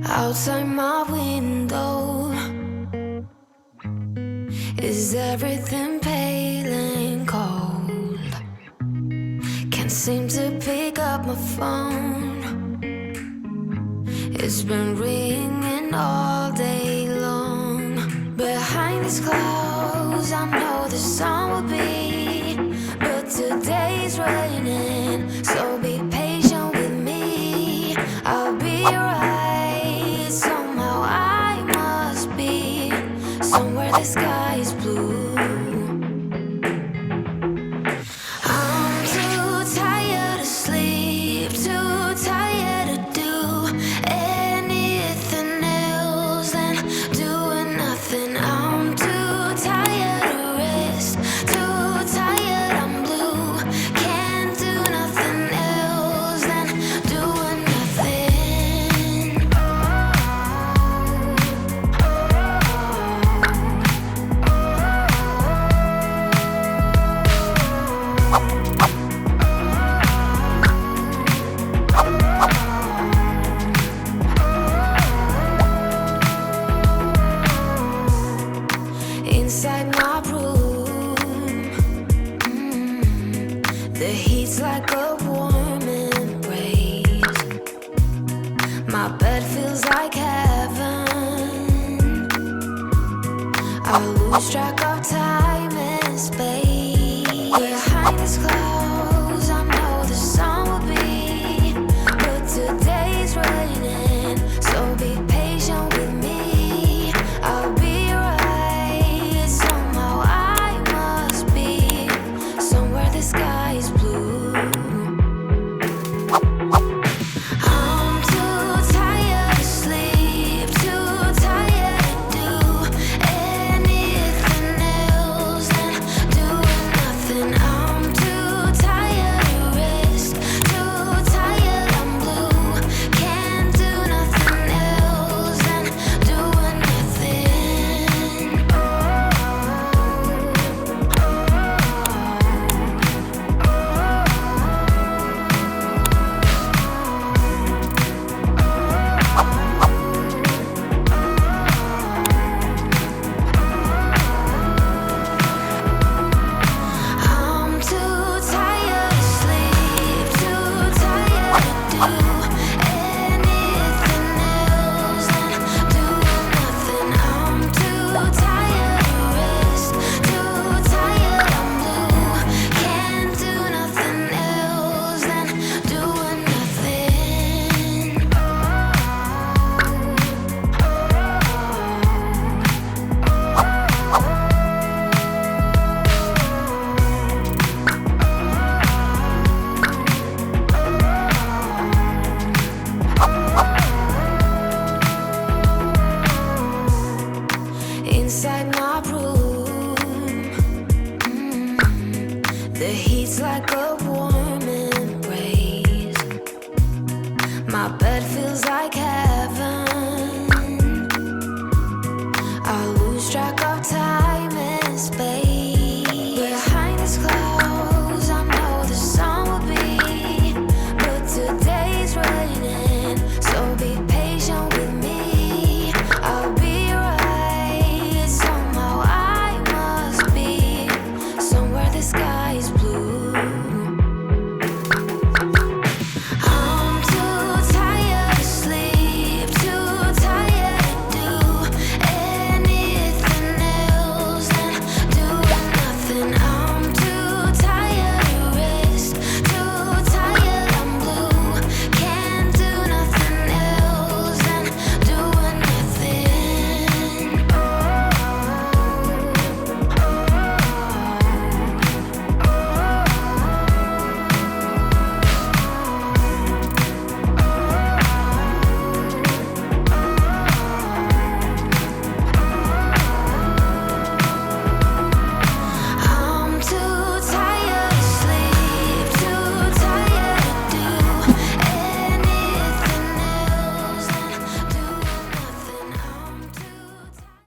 Outside my window, is everything pale and cold? Can't seem to pick up my phone. It's been ringing all day long. Behind these clouds, I know the sun will be, but today's raining, so be patient with me. I'll be right, somehow I must be somewhere the sky is blue. I'm too tired to sleep, too tired to do anything else than doing nothing. I'm too tired to rest, too tired, I'm blue. Can't do nothing else than doing nothing. Inside my room, the heat's like a warm embrace. My bed feels like heaven. I lose track of time and space.